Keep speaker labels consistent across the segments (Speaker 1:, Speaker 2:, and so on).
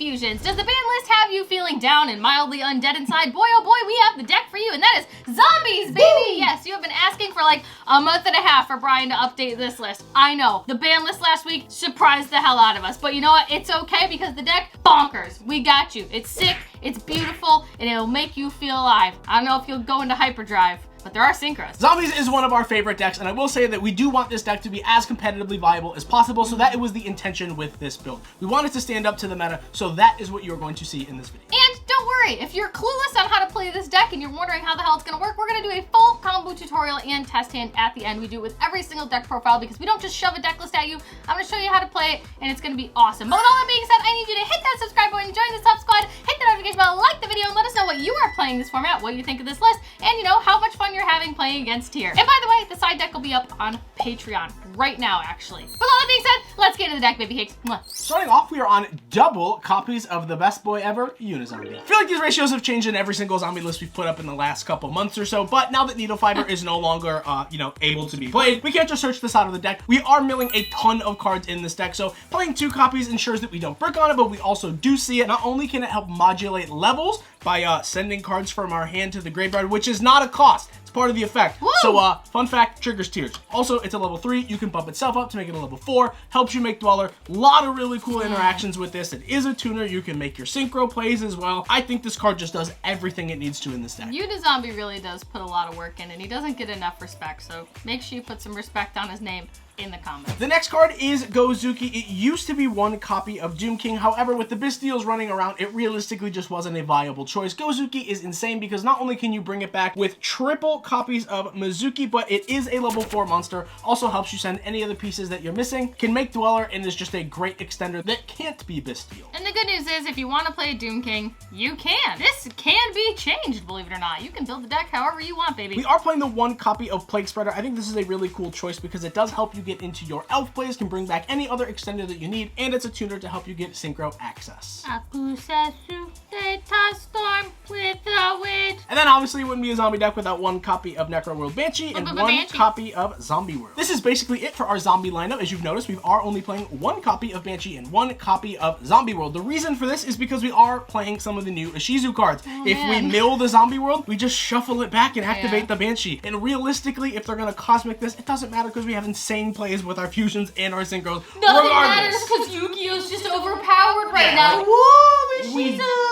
Speaker 1: fusions. Does the ban list have you feeling down and mildly undead inside? Boy, oh boy, we have the deck for you, and that is zombies, baby! Woo! Yes, you have been asking for like a month and a half for Brian to update this list. I know, the ban list last week surprised the hell out of us, but you know what? It's okay because the deck, bonkers. We got you. It's sick, it's beautiful, and it'll make you feel alive. I don't know if you'll go into hyperdrive, but there are synchros.
Speaker 2: Zombies is one of our favorite decks, and I will say that we do want this deck to be as competitively viable as possible, so that it was the intention with this build. We want it to stand up to the meta, so that is what you're going to see in this video.
Speaker 1: And don't worry, if you're clueless on how to play this deck and you're wondering how the hell it's gonna work, we're gonna do a full combo tutorial and test hand at the end. We do it with every single deck profile because we don't just shove a deck list at you. I'm gonna show you how to play it, and it's gonna be awesome. But with all that being said, I need you to hit that subscribe button, join the sub squad, hit the notification bell, like the video, and let us know what you are playing this format, what you think of this list, and you know, how much fun you're having playing against Tier. And by the way, the side deck will be up on Patreon right now, actually. With all that being said, let's get into the deck, baby cakes. Mwah.
Speaker 2: Starting off, we are on double copies of the best boy ever, Unizombie. I feel like these ratios have changed in every single zombie list we've put up in the last couple months or so, but now that Needle Fiber is no longer, able to be played, we can't just search this out of the deck. We are milling a ton of cards in this deck, so playing 2 copies ensures that we don't brick on it, but we also do see it. Not only can it help modulate levels by sending cards from our hand to the graveyard, which is not a cost. Part of the effect. Woo! So fun fact, triggers Tears. Also, it's a level 3. You can bump itself up to make it a level 4. Helps you make Dweller. A lot of really cool interactions with this. It is a tuner. You can make your synchro plays as well. I think this card just does everything it needs to in this deck.
Speaker 1: Unizombie really does put a lot of work in, and he doesn't get enough respect, so make sure you put some respect on his name in the comments.
Speaker 2: The next card is Gozuki. It used to be 1 copy of Doom King. However, with the Bystials running around, it realistically just wasn't a viable choice. Gozuki is insane because not only can you bring it back with triple copies of Mizuki, but it is a level 4 monster. Also helps you send any of the pieces that you're missing. Can make Dweller, and is just a great extender that can't be Bystial.
Speaker 1: And the good news is, if you want to play Doom King, you can. This can be changed, believe it or not. You can build the deck however you want, baby.
Speaker 2: We are playing the 1 copy of Plague Spreader. I think this is a really cool choice because it does help you get into your elf plays, can bring back any other extender that you need, and it's a tuner to help you get synchro access. And then obviously it wouldn't be a zombie deck without 1 copy of Necro World Banshee and 1 copy of Zombie World. This is basically it for our zombie lineup. As you've noticed, we are only playing 1 copy of Banshee and 1 copy of Zombie World. The reason for this is because we are playing some of the new Ishizu cards. If we mill the Zombie World, we just shuffle it back and activate the Banshee. And realistically, if they're gonna cosmic this, it doesn't matter because we have insane plays with our fusions and our synchros.
Speaker 1: Nothing matters because Yugioh's just overpowered right now.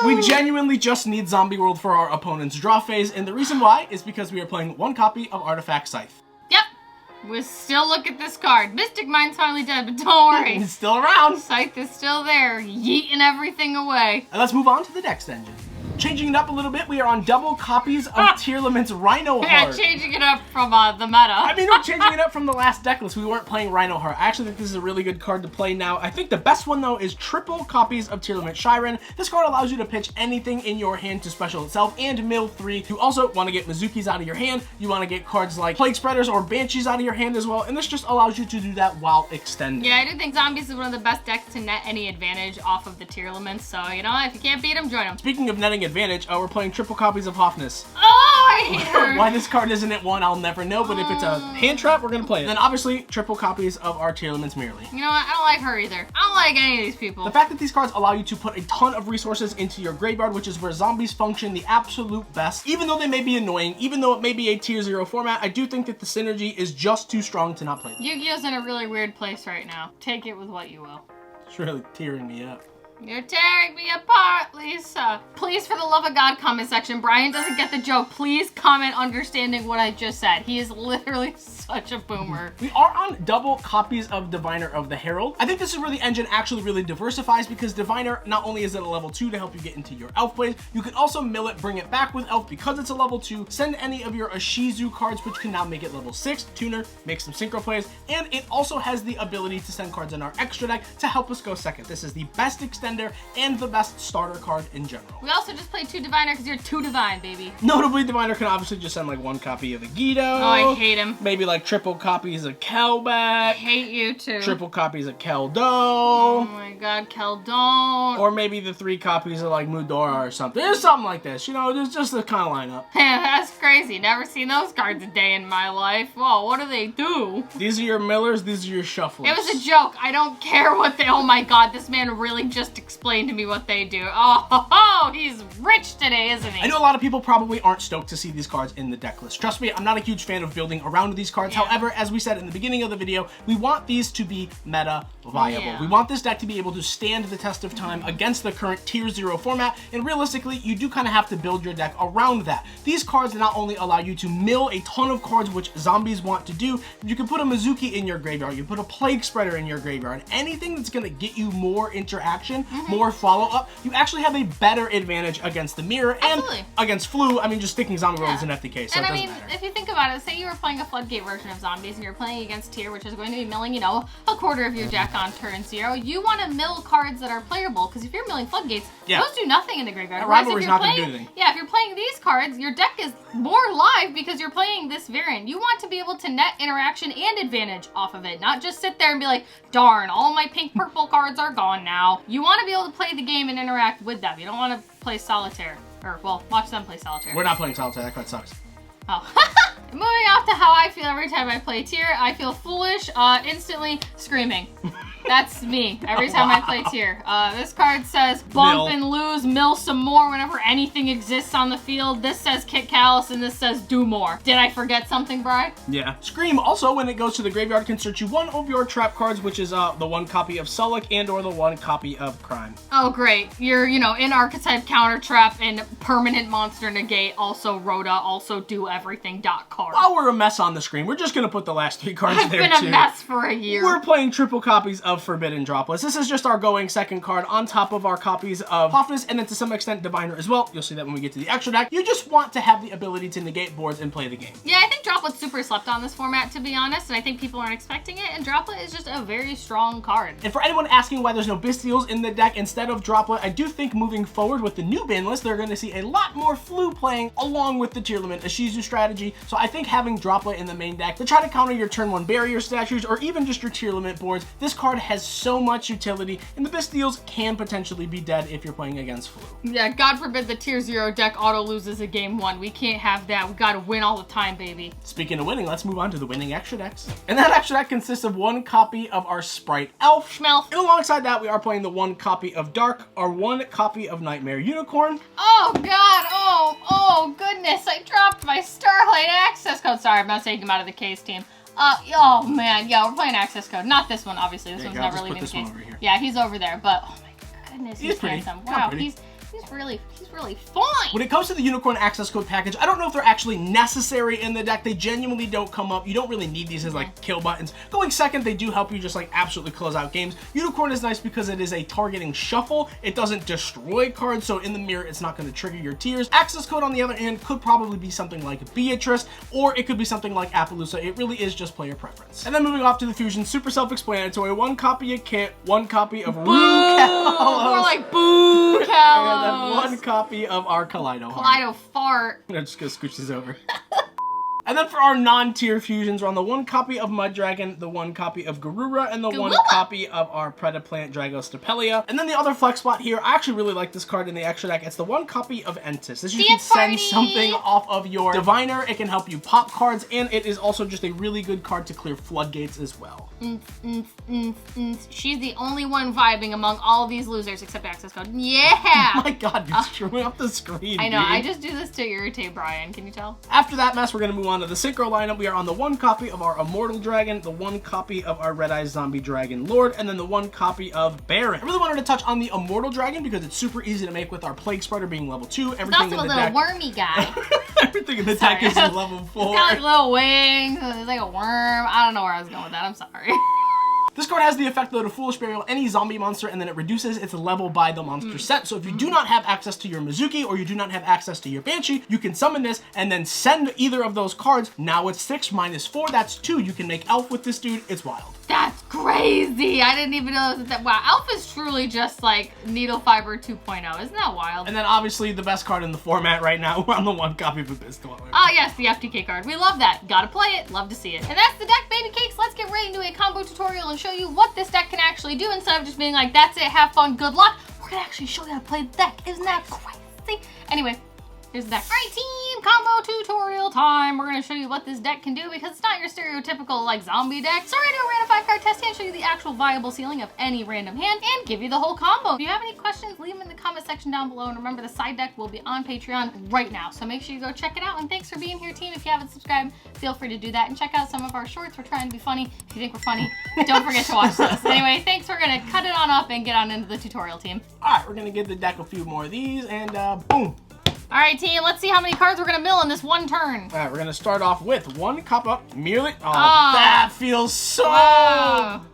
Speaker 2: We genuinely just need Zombie World for our opponent's draw phase, and the reason why is because we are playing 1 copy of Artifact Scythe.
Speaker 1: Yep. We still look at this card. Mystic Mind's finally dead, but don't worry.
Speaker 2: It's still around.
Speaker 1: Scythe is still there, yeeting everything away.
Speaker 2: And let's move on to the next engine. Changing it up a little bit, we are on double copies of Tearlaments Rhino Heart.
Speaker 1: Yeah, changing it up from the meta.
Speaker 2: I mean, we're changing it up from the last deck list. We weren't playing Rhino Heart. I actually think this is a really good card to play now. I think the best one, though, is triple copies of Tearlament Shiren. This card allows you to pitch anything in your hand to special itself and mill 3. You also want to get Mizukis out of your hand. You want to get cards like Plague Spreaders or Banshees out of your hand as well, and this just allows you to do that while extending.
Speaker 1: Yeah, I do think Zombies is one of the best decks to net any advantage off of the Tearlaments, so, you know, if you can't beat them, join them.
Speaker 2: Speaking of netting advantage, we're playing triple copies of Hofness.
Speaker 1: Oh, I hate her.
Speaker 2: Why this card isn't at 1, I'll never know, but if it's a hand trap, we're gonna play it. And then obviously, triple copies of our Tearlaments Merely.
Speaker 1: You know what? I don't like her either. I don't like any of these people.
Speaker 2: The fact that these cards allow you to put a ton of resources into your graveyard, which is where zombies function the absolute best. Even though they may be annoying, even though it may be a tier 0 format, I do think that the synergy is just too strong to not play them.
Speaker 1: Yu-Gi-Oh's in a really weird place right now. Take it with what you will.
Speaker 2: It's really tearing me up.
Speaker 1: You're tearing me apart, Lisa. Please, for the love of God, comment section. Brian doesn't get the joke. Please comment understanding what I just said. He is literally such a boomer.
Speaker 2: We are on double copies of Diviner of the Herald. I think this is where the engine actually really diversifies because Diviner, not only is it a level 2 to help you get into your elf plays, you can also mill it, bring it back with elf because it's a level 2, send any of your Ishizu cards, which can now make it level 6, tuner, make some synchro plays, and it also has the ability to send cards in our extra deck to help us go second. This is the best extender and the best starter card in general.
Speaker 1: We also just played 2 Diviner because you're 2 Divine, baby.
Speaker 2: Notably, Diviner can obviously just send like 1 copy of the Yugioh.
Speaker 1: Oh, I hate him.
Speaker 2: Maybe like triple copies of Kelbeck.
Speaker 1: I hate you too.
Speaker 2: Triple copies of Keldo.
Speaker 1: Oh my god, Keldon.
Speaker 2: Or maybe the 3 copies of like Mudora or something. There's something like this, you know, there's just the kind of lineup.
Speaker 1: That's crazy. Never seen those cards a day in my life. Whoa, what do they do?
Speaker 2: These are your millers, these are your shufflers.
Speaker 1: It was a joke. I don't care what they, oh my god, this man really just explain to me what they do. Oh, he's rich today, isn't he?
Speaker 2: I know a lot of people probably aren't stoked to see these cards in the deck list. Trust me, I'm not a huge fan of building around these cards.
Speaker 1: Yeah.
Speaker 2: However, as we said in the beginning of the video, we want these to be meta viable.
Speaker 1: Yeah.
Speaker 2: We want this deck to be able to stand the test of time against the current Tier 0 format, and realistically, you do kind of have to build your deck around that. These cards not only allow you to mill a ton of cards, which zombies want to do, you can put a Mizuki in your graveyard, you can put a Plague Spreader in your graveyard, anything that's going to get you more interaction, more follow-up, you actually have a better advantage against the mirror and against flu. I mean, just sticking zombie rolls in FTK, so
Speaker 1: and
Speaker 2: it
Speaker 1: I
Speaker 2: doesn't
Speaker 1: mean,
Speaker 2: matter.
Speaker 1: if you think about it, say you were playing a floodgate version of zombies and you're playing against Tier, which is going to be milling, you know, a quarter of your deck on turn 0, you want to mill cards that are playable, because if you're milling floodgates, those do nothing in the graveyard.
Speaker 2: Rivalry's not going to do anything.
Speaker 1: Yeah, if you're playing these cards, your deck is more live because you're playing this variant. You want to be able to net interaction and advantage off of it, not just sit there and be like, darn, all my pink-purple cards are gone now. You want to be able to play the game and interact with them. You don't want to play solitaire. Or, well, watch them play solitaire.
Speaker 2: We're not playing solitaire, that card sucks.
Speaker 1: Oh. Moving off to how I feel every time I play Tier, I feel foolish, instantly screaming. That's me every time I play Tier. This card says bump and lose, mill some more whenever anything exists on the field. This says kick callous and this says do more. Did I forget something, Bri?
Speaker 2: Yeah. Scream also, when it goes to the graveyard, can search you one of your trap cards, which is the one copy of Sullick and or the one copy of Crime.
Speaker 1: Oh, great. You're, you know, in archetype counter trap and permanent monster negate, also Rhoda, also do everything card.
Speaker 2: While we're a mess on the screen, we're just going to put the last 3 cards there too.
Speaker 1: I've been a mess for a year.
Speaker 2: We're playing triple copies of Forbidden Droplets. This is just our going second card on top of our copies of Hoffness and then to some extent Diviner as well. You'll see that when we get to the extra deck. You just want to have the ability to negate boards and play the game.
Speaker 1: Yeah, I think Droplet's super slept on this format, to be honest, and I think people aren't expecting it, and Droplet is just a very strong card.
Speaker 2: And for anyone asking why there's no Bystials in the deck instead of Droplet, I do think moving forward with the new ban list, they're going to see a lot more Flu playing along with the Tearlaments Ishizu strategy. So I think having Droplet in the main deck to try to counter your turn 1 barrier statues or even just your Tearlament boards, this card has so much utility, and the Bystials can potentially be dead if you're playing against Flu.
Speaker 1: Yeah, God forbid the Tier 0 deck auto loses a game 1. We can't have that. We gotta win all the time, baby.
Speaker 2: Speaking of winning, let's move on to the winning extra decks. And that extra deck consists of one copy of our Sprite Elf.
Speaker 1: Schmelf.
Speaker 2: And alongside that, we are playing the one copy of Dark, our one copy of Nightmare Unicorn.
Speaker 1: Oh, God. Oh, goodness. I dropped my Starlight access code. Sorry, I'm not taking him out of the case, team. Oh, man. Yeah, we're playing access code. Not this one, obviously. This one's never leaving the case. Yeah, he's over there, but oh my goodness, he's handsome. Wow, he's really fine.
Speaker 2: When it comes to the Unicorn access code package, I don't know if they're actually necessary in the deck. They genuinely don't come up. You don't really need these as like kill buttons. Going second, they do help you just like absolutely close out games. Unicorn is nice because it is a targeting shuffle. It doesn't destroy cards, so in the mirror, it's not going to trigger your tiers. Access code, on the other hand, could probably be something like Beatrice, or it could be something like Appaloosa. It really is just player preference. And then moving off to the fusion, super self-explanatory. One copy of Kit, one copy of Rue Kalos.
Speaker 1: More like Boo Kalos.
Speaker 2: And then one copy of our Kaleido Heart.
Speaker 1: Kaleido Fart.
Speaker 2: I'm just gonna scooch this over. And then for our non-tier fusions, we're on the one copy of Mud Dragon, the one copy of Garura, and the one copy of our Predaplant Dragostapelia. And then the other flex spot here, I actually really like this card in the extra deck. It's the one copy of Entis. This you can send something off of your Diviner. It can help you pop cards, and it is also just a really good card to clear floodgates as well.
Speaker 1: She's the only one vibing among all these losers except access code. Yeah!
Speaker 2: Oh my god, you're screwing up the screen,
Speaker 1: I know,
Speaker 2: dude.
Speaker 1: I just do this to irritate Brian. Can you tell?
Speaker 2: After that mess, we're going to move on to the Synchro lineup. We are on the one copy of our Immortal Dragon, the one copy of our Red Eyes Zombie Dragon Lord, and then the one copy of Baron. I really wanted to touch on the Immortal Dragon because it's super easy to make with our Plague Spreader being level 2. Everything
Speaker 1: It's also a little wormy guy.
Speaker 2: Everything in the deck is level 4.
Speaker 1: He's got like little wings, it's like a worm. I don't know where I was going with that, I'm sorry.
Speaker 2: This card has the effect though to Foolish Burial any zombie monster, and then it reduces its level by the monster set. So if you do not have access to your Mizuki or you do not have access to your Banshee, you can summon this and then send either of those cards. Now it's 6 minus 4, that's 2. You can make Elf with this dude. It's wild.
Speaker 1: That's crazy. I didn't even know that. Wow, Elf is truly just like Needle Fiber 2.0. Isn't that wild?
Speaker 2: And then obviously the best card in the format right now, we're on the one copy of Abyss Dweller.
Speaker 1: Oh yes, the FTK card. We love that. Gotta play it. Love to see it. And that's the deck, baby cakes. Let's get right into a combo tutorial and show you what this deck can actually do instead of just being like, that's it, have fun, good luck. We're gonna actually show you how to play the deck. Isn't that crazy? Anyway, Here's the deck. All right, team, combo tutorial time. We're gonna show you what this deck can do because it's not your stereotypical like zombie deck. So we're gonna do a random 5-card test hand, show you the actual viable ceiling of any random hand, and give you the whole combo. If you have any questions, leave them in the comment section down below. And remember, the side deck will be on Patreon right now. So make sure you go check it out. And thanks for being here, team. If you haven't subscribed, feel free to do that and check out some of our shorts. We're trying to be funny. If you think we're funny, don't forget to watch those. Anyway, thanks. We're gonna cut it on up and get on into the tutorial, team.
Speaker 2: All right, we're gonna give the deck a few more of these, and boom.
Speaker 1: All right, team, let's see how many cards we're gonna mill in this one turn.
Speaker 2: All right, we're gonna start off with one cup up, merely. Oh, that feels so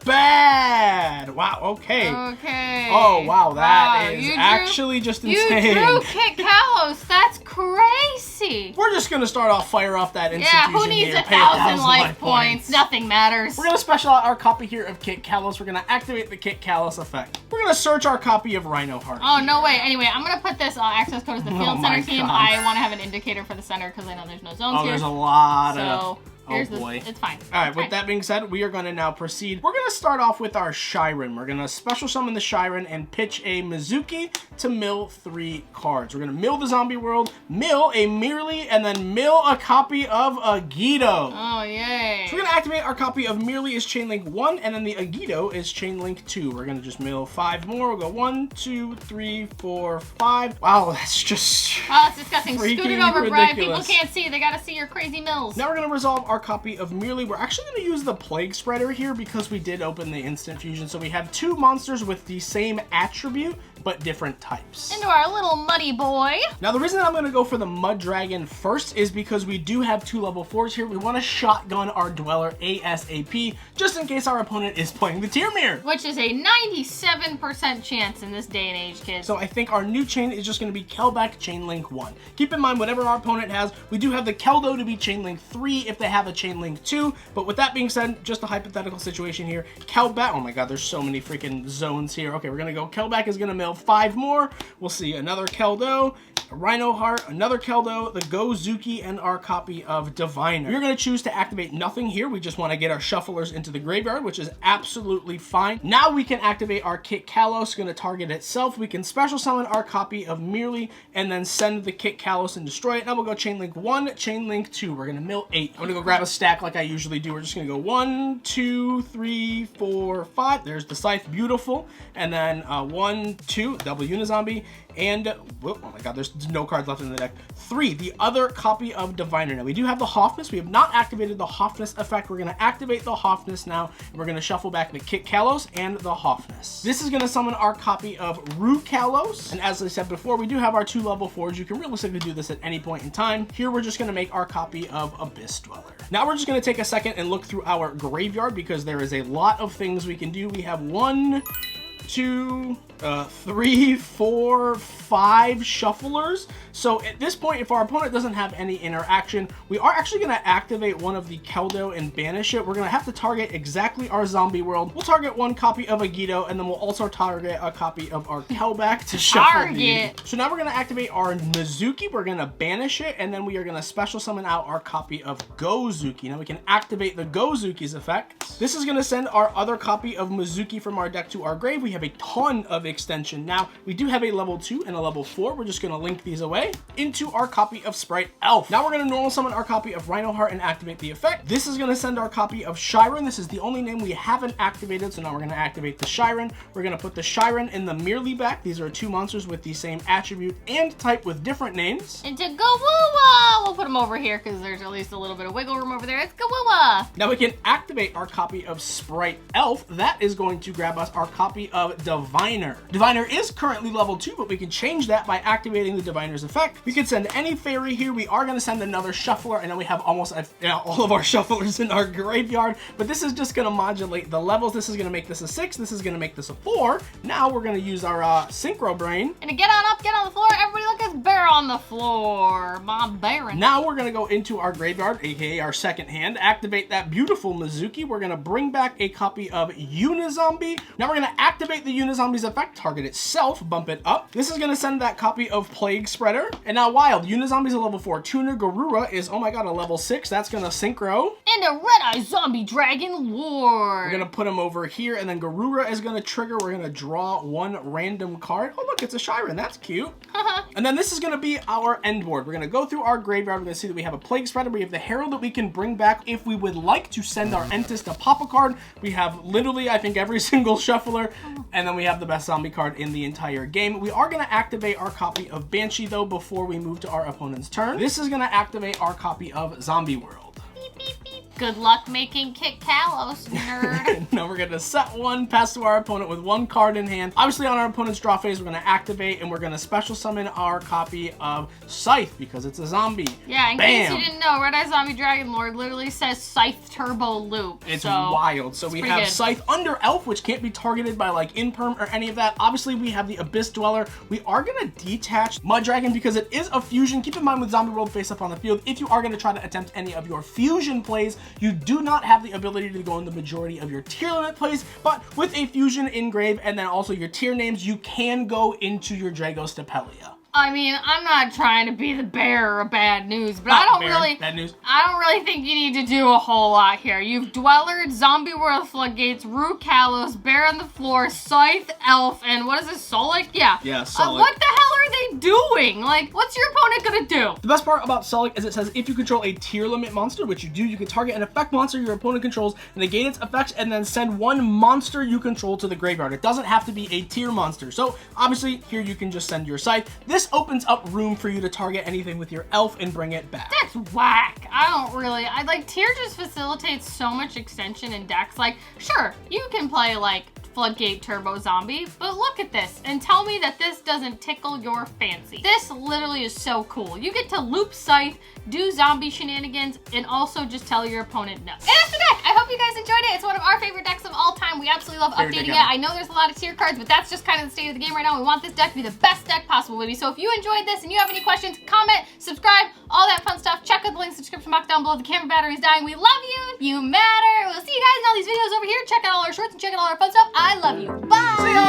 Speaker 2: bad. Wow, okay.
Speaker 1: Okay.
Speaker 2: Oh, wow, that is actually just insane.
Speaker 1: You drew Kit Kalos. That's crazy.
Speaker 2: We're just gonna start off, fire off that instant
Speaker 1: Yeah,
Speaker 2: fusion
Speaker 1: who needs
Speaker 2: here,
Speaker 1: 1,000 life points? Nothing matters.
Speaker 2: We're gonna special out our copy here of Kit Kalos. We're gonna activate the Kit Kalos effect. We're gonna search our copy of Rhino Heart.
Speaker 1: Oh, no way. Anyway, I'm gonna put this access code as the field center team.
Speaker 2: God.
Speaker 1: I want to have an indicator for the center because I know there's no zones here.
Speaker 2: There's a lot
Speaker 1: so,
Speaker 2: of... Oh boy.
Speaker 1: It's fine.
Speaker 2: All right, with that being said, we are going to now proceed. We're going to start off with our Shiren. We're going to special summon the Shiren and pitch a Mizuki to mill 3 cards. We're going to mill the Zombie World, mill a Merely, and then mill a copy of Yugioh.
Speaker 1: Oh, yay.
Speaker 2: So we're going to activate our copy of Merely is Chainlink 1, and then the Yugioh is Chainlink 2. We're going to just mill 5 more. We'll go 1, 2, 3, 4, 5. Wow, that's just...
Speaker 1: Oh, that's disgusting. Scoot it over, Brian. People
Speaker 2: ridiculous.
Speaker 1: can't see. They got to see your crazy mills.
Speaker 2: Now we're going to resolve our copy of Merely. We're actually going to use the Plague Spreader here because we did open the instant fusion. So we have 2 monsters with the same attribute, but different types.
Speaker 1: Into our little muddy boy.
Speaker 2: Now the reason I'm going to go for the Mud Dragon first is because we do have 2 level 4s here. We want to shotgun our Dweller ASAP just in case our opponent is playing the Tier Mirror.
Speaker 1: Which is a 97% chance in this day and age, kids.
Speaker 2: So I think our new chain is just going to be Kelback Chainlink 1. Keep in mind, whatever our opponent has, we do have the Keldo to be Chainlink 3 if they have a Chainlink 2. But with that being said, just a hypothetical situation here. Kelback, oh my god, there's so many freaking zones here. Okay, we're going to go. Kelback is going to mill 5 more. We'll see another Keldo, a Rhino Heart, another Keldo, the Gozuki, and our copy of Diviner. We're going to choose to activate nothing here. We just want to get our shufflers into the graveyard, which is absolutely fine. Now we can activate our Kit Kalos, going to target itself. We can special summon our copy of Merely and then send the Kit Kalos and destroy it. Now we'll go Chainlink 1, Chainlink 2. We're going to mill 8. I'm going to go grab a stack like I usually do. We're just going to go 1, 2, 3, 4, 5. There's the Scythe, beautiful. And then 1, 2, double Unizombie. And, whoop, oh my god, there's no cards left in the deck. 3, the other copy of Diviner. Now, we do have the Hoffness. We have not activated the Hoffness effect. We're going to activate the Hoffness now. And we're going to shuffle back the Kit Kalos and the Hoffness. This is going to summon our copy of Rue Kalos. And as I said before, we do have our 2 level 4s. You can realistically do this at any point in time. Here, we're just going to make our copy of Abyss Dweller. Now, we're just going to take a second and look through our graveyard because there is a lot of things we can do. We have 1, 2, 3, 4, 5 shufflers. So at this point, if our opponent doesn't have any interaction, we are actually going to activate one of the Keldo and banish it. We're going to have to target exactly our Zombie World. We'll target 1 copy of Yugioh, and then we'll also target a copy of our Kelback to shuffle these. So now we're going to activate our Mizuki. We're going to banish it, and then we are going to special summon out our copy of Gozuki. Now we can activate the Gozuki's effect. This is going to send our other copy of Mizuki from our deck to our grave. We have a ton of extension. Now, we do have a level 2 and a level 4. We're just going to link these away into our copy of Sprite Elf. Now we're going to normal summon our copy of Rhino Heart and activate the effect. This is going to send our copy of Shiren. This is the only name we haven't activated, so now we're going to activate the Shiren. We're going to put the Shiren in the Merely back. These are 2 monsters with the same attribute and type with different names.
Speaker 1: Into Gawoowa! We'll put them over here because there's at least a little bit of wiggle room over there. It's Gawoowa!
Speaker 2: Now we can activate our copy of Sprite Elf. That is going to grab us our copy of Diviner. Diviner is currently level 2, but we can change that by activating the Diviner's effect. We can send any fairy here. We are going to send another shuffler, and then we have almost all of our shufflers in our graveyard, but this is just going to modulate the levels. This is going to make this a 6. This is going to make this a 4. Now we're going to use our Synchro Brain.
Speaker 1: And to get on up, get on the floor. Everybody look, it's Bear on the floor. My Baron.
Speaker 2: Now we're going to go into our graveyard, aka our second hand, activate that beautiful Mizuki. We're going to bring back a copy of Unizombie. Now we're going to activate the Unizombie's effect, target itself, bump it up. This is going to send that copy of Plague Spreader. And now Wild, Unizombie's a level 4. Tuna Garura is, oh my god, a level 6. That's going to Synchro.
Speaker 1: And a Red-Eye Zombie Dragon Lord.
Speaker 2: We're going to put him over here, and then Garura is going to trigger. We're going to draw 1 random card. Oh look, it's a Shiren. That's cute. And then this is going to be our end board. We're going to go through our graveyard. We're going to see that we have a Plague Spreader. We have the Herald that we can bring back if we would like to send our Entis to pop a card. We have literally, I think, every single shuffler. And then we have the best zombie card in the entire game. We are going to activate our copy of Banshee, though, before we move to our opponent's turn. This is going to activate our copy of Zombie World.
Speaker 1: Good luck making Kit Kalos, nerd.
Speaker 2: Now we're going to set one, pass to our opponent with one card in hand. Obviously, on our opponent's draw phase, we're going to activate, and we're going to special summon our copy of Scythe, because it's a zombie.
Speaker 1: Yeah, in case you didn't know, Red Eye Zombie Dragon Lord literally says Scythe Turbo Loop.
Speaker 2: It's wild. So we have Scythe under Elf, which can't be targeted by, like, Imperm or any of that. Obviously, we have the Abyss Dweller. We are going to detach Mud Dragon because it is a fusion. Keep in mind, with Zombie World face up on the field, if you are going to try to attempt any of your fusion plays, you do not have the ability to go in the majority of your tier limit plays, but with a fusion engrave and then also your tier names, you can go into your Dragos Stapelia.
Speaker 1: I mean, I'm not trying to be the bearer of bad news, but I don't really think you need to do a whole lot here. You've Dweller, Zombie World Floodgates, Rue Kalos, Bear on the Floor, Scythe, Elf, and what is this, Solic? Yeah.
Speaker 2: Yeah, Solic.
Speaker 1: What the hell are they doing? Like, what's your opponent gonna do?
Speaker 2: The best part about Solic is it says if you control a tier limit monster, which you do, you can target an effect monster your opponent controls, negate its effects, and then send one monster you control to the graveyard. It doesn't have to be a tier monster. So, obviously, here you can just send your Scythe. This opens up room for you to target anything with your Elf and bring it back.
Speaker 1: That's whack. I like, tier just facilitates so much extension in decks. Like, sure, you can play, like, Floodgate Turbo Zombie, but look at this and tell me that this doesn't tickle your fancy. This literally is so cool. You get to loop Scythe, do zombie shenanigans, and also just tell your opponent no. And that's the deck. I hope you guys enjoyed it. It's one of our favorite decks of all time. We absolutely love updating it. I know there's a lot of tier cards, but that's just kind of the state of the game right now. We want this deck to be the best deck possible, baby. So if you enjoyed this and you have any questions, comment, subscribe, all that fun stuff. Check out the link in the description box down below. The camera battery is dying. We love you. You matter. We'll see you guys in all these videos over here. Check out all our shorts and check out all our fun stuff. I love you. Bye.
Speaker 2: See ya.